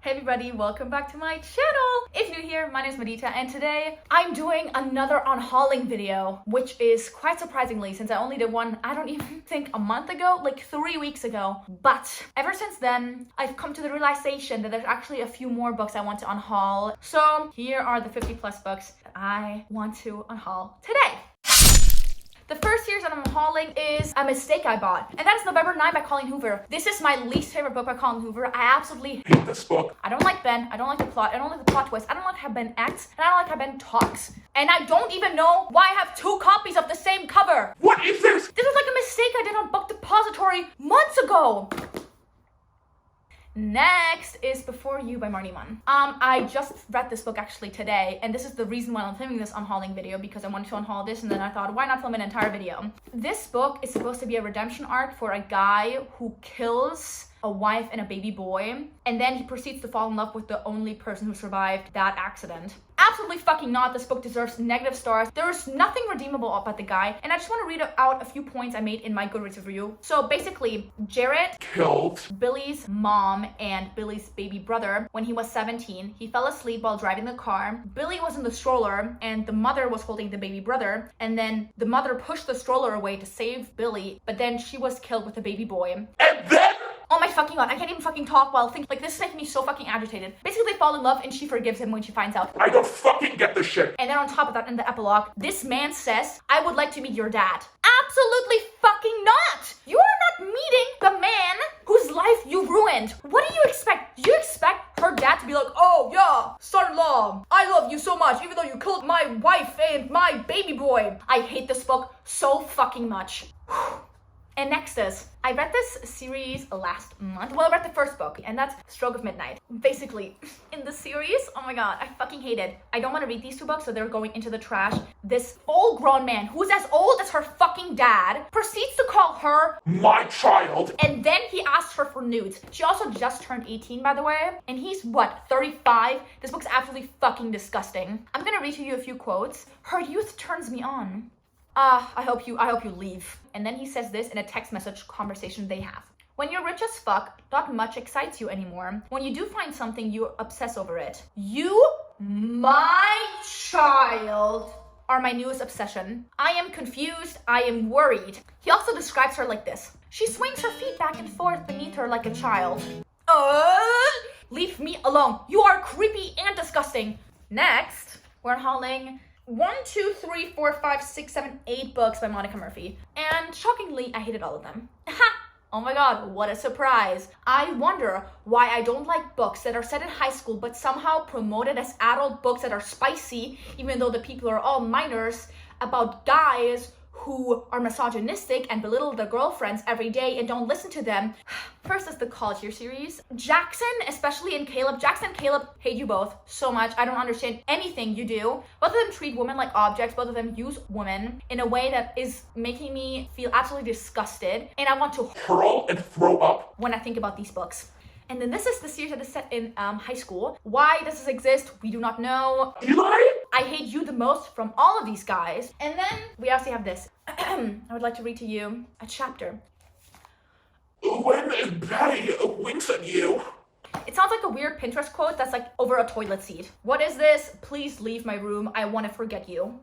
Hey everybody, welcome back to my channel. If you're new here, my name is Madita and today I'm doing another unhauling video, which is quite surprisingly since I only did one, I don't even think a month ago, like 3 weeks ago. But ever since then, I've come to the realization that there's actually a few more books I want to unhaul. So here are the 50 plus books that I want to unhaul today. The first series that I'm hauling is A Mistake I Bought, and that is November 9 by Colleen Hoover. This is my least favorite book by Colleen Hoover. I absolutely hate this book. I don't like Ben, I don't like the plot, I don't like the plot twist, I don't like how Ben acts, and I don't like how Ben talks. And I don't even know why I have 2 copies of the same cover. What is this? This was like a mistake I did on Book Depository months ago. Next is Before You by Marnie Munn. I just read this book actually today, and this is the reason why I'm filming this unhauling video, because I wanted to unhaul this, and then I thought, why not film an entire video? This book is supposed to be a redemption arc for a guy who kills a wife and a baby boy, and then he proceeds to fall in love with the only person who survived that accident. Absolutely fucking not. This book deserves negative stars. There is nothing redeemable about the guy, and I just want to read out a few points I made in my Goodreads review. So basically, Jared killed Billy's mom and Billy's baby brother when he was 17. He fell asleep while driving the car. Billy was in the stroller, and the mother was holding the baby brother, and then the mother pushed the stroller away to save Billy, but then she was killed with the baby boy. And then oh my fucking god, I can't even fucking talk while thinking. Like, this is making me so fucking agitated. Basically, they fall in love and she forgives him when she finds out. I don't fucking get this shit. And then on top of that, in the epilogue, this man says, I would like to meet your dad. Absolutely fucking not! You are not meeting the man whose life you ruined. What do you expect? Do you expect her dad to be like, oh yeah, son-in-law, I love you so much, even though you killed my wife and my baby boy. I hate this book so fucking much. And next is, I read this series last month. Well, I read the first book, and that's Stroke of Midnight. Basically, in the series, oh my god, I fucking hate it. I don't want to read these 2 books, so they're going into the trash. This full-grown man, who's as old as her fucking dad, proceeds to call her my child, and then he asks her for nudes. She also just turned 18, by the way, and he's, what, 35? This book's absolutely fucking disgusting. I'm gonna read to you a few quotes. Her youth turns me on. I hope you leave. And then he says this in a text message conversation they have. When you're rich as fuck, not much excites you anymore. When you do find something, you obsess over it. You, my child, are my newest obsession. I am confused, I am worried. He also describes her like this. She swings her feet back and forth beneath her like a child. Leave me alone. You are creepy and disgusting. Next, we're hauling 1, 2, 3, 4, 5, 6, 7, 8 books by Monica Murphy. And shockingly, I hated all of them. Ha! Oh my god, what a surprise. I wonder why I don't like books that are set in high school but somehow promoted as adult books that are spicy, even though the people are all minors, about guys who are misogynistic and belittle their girlfriends every day and don't listen to them. First is the College Year series. Jackson, especially, and Caleb. Jackson and Caleb, hate you both so much. I don't understand anything you do. Both of them treat women like objects. Both of them use women in a way that is making me feel absolutely disgusted. And I want to hurl and throw up when I think about these books. And then this is the series that is set in high school. Why does this exist? We do not know. Eli? I hate you the most from all of these guys. And then we also have this. I would like to read to you a chapter. When Betty winks at you. It sounds like a weird Pinterest quote that's like over a toilet seat. What is this? Please leave my room. I want to forget you.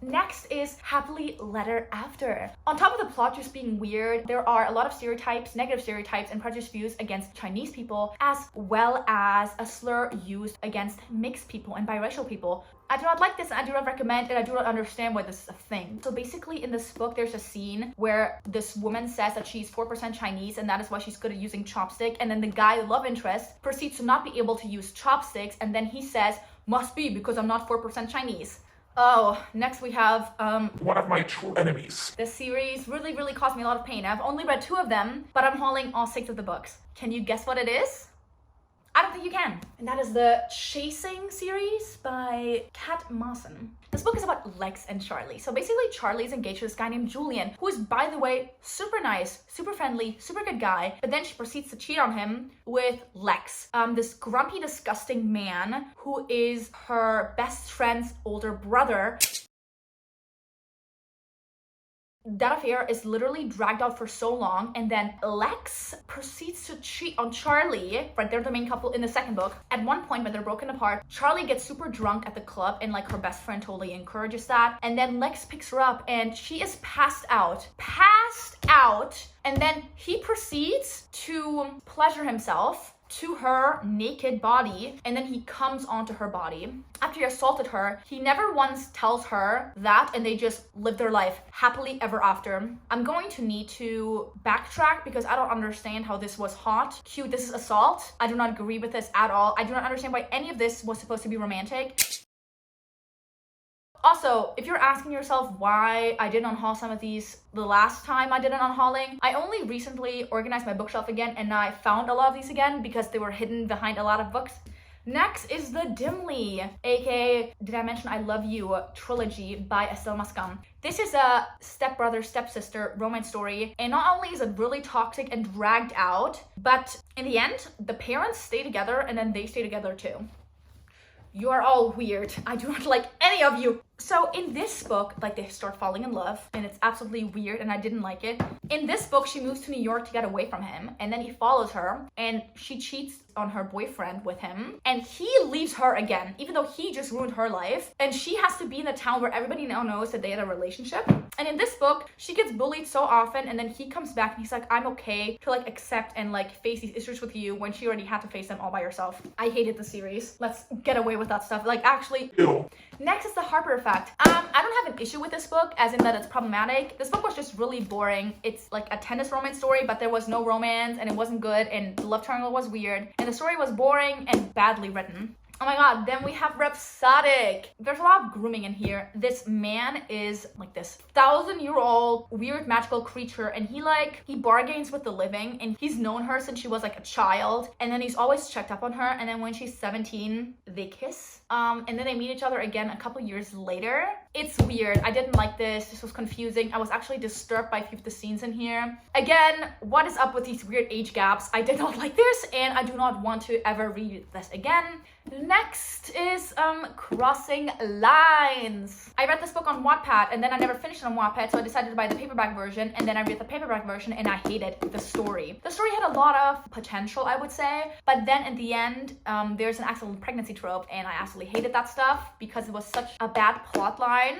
Next is Happily Letter After. On top of the plot just being weird, there are a lot of stereotypes, negative stereotypes, and prejudiced views against Chinese people, as well as a slur used against mixed people and biracial people. I do not like this, and I do not recommend it, I do not understand why this is a thing. So basically in this book, there's a scene where this woman says that she's 4% Chinese, and that is why she's good at using chopstick, and then the guy, the love interest, proceeds to not be able to use chopsticks, and then he says, must be because I'm not 4% Chinese. Oh, next we have, one of my true enemies. This series really caused me a lot of pain. I've only read 2 of them, but I'm hauling all 6 of the books. Can you guess what it is? I don't think you can. And that is the Chasing series by Kat Mawson. This book is about Lex and Charlie. So basically Charlie is engaged to this guy named Julian, who is, by the way, super nice, super friendly, super good guy. But then she proceeds to cheat on him with Lex, this grumpy, disgusting man who is her best friend's older brother. That affair is literally dragged out for so long, and then Lex proceeds to cheat on Charlie, right? They're the main couple in the second book. At one point when they're broken apart, Charlie gets super drunk at the club, and like her best friend totally encourages that. And then Lex picks her up and she is passed out. And then he proceeds to pleasure himself to her naked body, and then he comes onto her body. After he assaulted her, he never once tells her that, and they just live their life happily ever after. I'm going to need to backtrack because I don't understand how this was hot. Cute, this is assault. I do not agree with this at all. I do not understand why any of this was supposed to be romantic. Also, if you're asking yourself why I didn't unhaul some of these the last time I did an unhauling, I only recently organized my bookshelf again, and I found a lot of these again because they were hidden behind a lot of books. Next is the Dimly, aka Did I Mention I Love You trilogy by Estelle Mascam. This is a stepbrother, stepsister romance story, and not only is it really toxic and dragged out, but in the end, the parents stay together and then they stay together too. You are all weird. I do not like any of you. So in this book, like, they start falling in love, and it's absolutely weird, and I didn't like it. In this book, she moves to New York to get away from him, and then he follows her, and she cheats on her boyfriend with him, and he leaves her again, even though he just ruined her life, and she has to be in the town where everybody now knows that they had a relationship. And in this book, she gets bullied so often, and then he comes back and he's like, I'm okay to like accept and like face these issues with you, when she already had to face them all by herself. I hated the series. Let's get away with that stuff. Like, actually, ew. Next is the Harper Effect. I don't have an issue with this book, as in that it's problematic. This book was just really boring. It's like a tennis romance story, but there was no romance, and it wasn't good, and the love triangle was weird, and the story was boring and badly written. Oh my god, then we have Rhapsodic. There's a lot of grooming in here. This man is like this 1,000-year-old weird magical creature, and he bargains with the living, and he's known her since she was like a child, and then he's always checked up on her, and then when she's 17, they kiss. And then they meet each other again a couple years later. It's weird. I didn't like this. This was confusing. I was actually disturbed by a few of the scenes in here. Again, what is up with these weird age gaps? I did not like this, and I do not want to ever read this again. Next is Crossing Lines. I read this book on Wattpad, and then I never finished it on Wattpad, so I decided to buy the paperback version, and then I read the paperback version, and I hated the story. The story had a lot of potential, I would say, but then in the end, there's an accidental pregnancy trope, and I absolutely hated that stuff because it was such a bad plot line.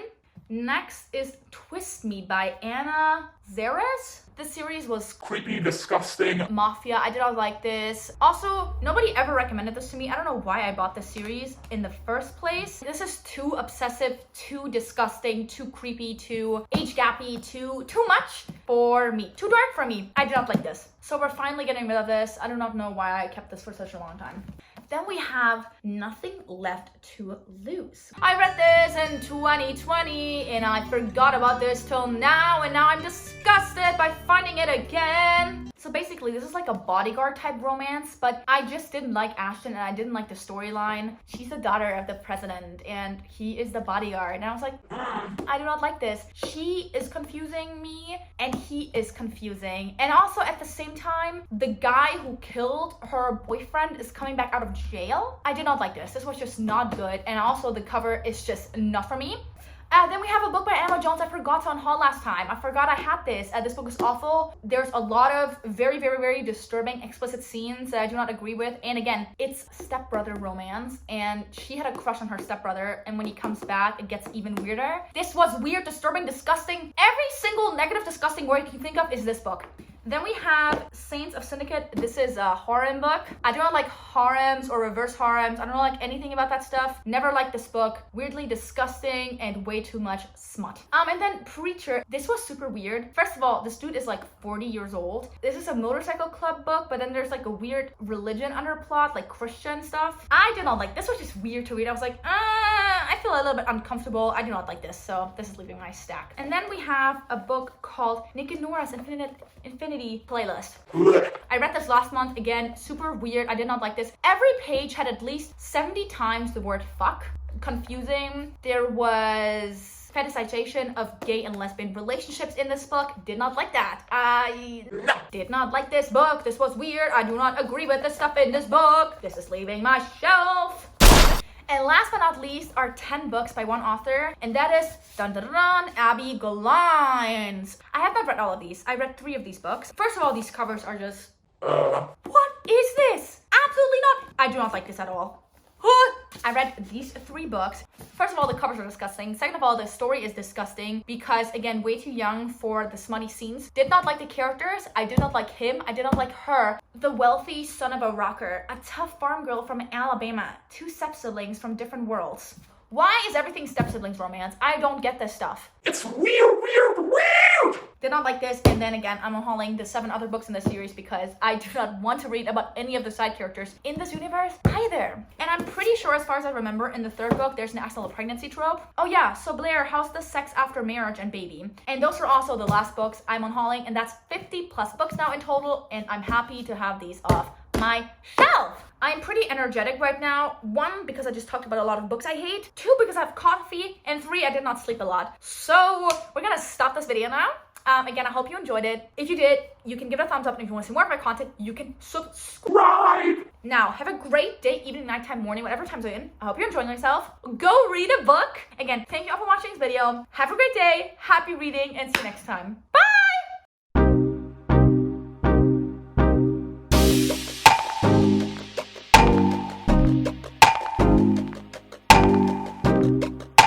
Next is Twist Me by Anna Zares. This series was creepy, disgusting, mafia. I did not like this. Also, nobody ever recommended this to me. I don't know why I bought this series in the first place. This is too obsessive, too disgusting, too creepy, too age gappy, too much for me. Too dark for me. I did not like this. So we're finally getting rid of this. I do not know why I kept this for such a long time. Then we have Nothing Left to Lose. I read this in 2020, and I forgot about this till now, and now I'm disgusted by finding it again. So basically, this is like a bodyguard type romance, but I just didn't like Ashton, and I didn't like the storyline. She's the daughter of the president, and he is the bodyguard. And I was like, I do not like this. She is confusing me, and he is confusing. And also at the same time, the guy who killed her boyfriend is coming back out of jail. I did not like this. This was just not good. And also the cover is just not for me. Then we have a book by Emma Jones I forgot to unhaul last time. I forgot I had this. This book is awful. There's a lot of very, very, very disturbing, explicit scenes that I do not agree with. And again, it's stepbrother romance, and she had a crush on her stepbrother, and when he comes back, it gets even weirder. This was weird, disturbing, disgusting. Every single negative, disgusting word you can think of is this book. Then we have Saints of Syndicate. This is a harem book. I do not like harems or reverse harems. I don't like anything about that stuff. Never liked this book. Weirdly disgusting and way too much smut. And then Preacher. This was super weird. First of all, this dude is like 40 years old. This is a motorcycle club book, but then there's like a weird religion underplot, like Christian stuff. I did not like this. Was just weird to read. I was like, I feel a little bit uncomfortable. I do not like this, so this is leaving my stack. And then we have a book called Nick and Nora's Infinity Playlist. I read this last month. Again, super weird. I did not like this. Every page had at least 70 times the word fuck. Confusing. There was fetishization of gay and lesbian relationships in this book. Did not like that. I did not like this book. This was weird. I do not agree with the stuff in this book. This is leaving my shelf. And last but not least are 10 books by one author, and that is dun dun dun, Abby Golines. I have not read all of these. I read 3 of these books. First of all, these covers are just... What is this? Absolutely not. I do not like this at all. I read these 3 books. First of all, the covers are disgusting. Second of all, the story is disgusting because, again, way too young for the smutty scenes. Did not like the characters. I did not like him. I did not like her. The wealthy son of a rocker. A tough farm girl from Alabama. 2 step-siblings from different worlds. Why is everything step-siblings romance? I don't get this stuff. It's weird. Did not like this, and then again, I'm unhauling the 7 other books in this series because I do not want to read about any of the side characters in this universe either. And I'm pretty sure, as far as I remember, in the 3rd book, there's an accidental pregnancy trope. Oh yeah, so Blair, how's the sex after marriage and baby? And those are also the last books I'm unhauling, and that's 50 plus books now in total, and I'm happy to have these off my shelf. I'm pretty energetic right now. 1, because I just talked about a lot of books I hate. 2, because I have coffee. And 3, I did not sleep a lot. So we're gonna stop this video now. Again, I hope you enjoyed it. If you did, you can give it a thumbs up. And if you want to see more of my content, you can subscribe. Now, have a great day, evening, nighttime, morning, whatever time you're in. I hope you're enjoying yourself. Go read a book. Again, thank you all for watching this video. Have a great day. Happy reading, and see you next time. Bye.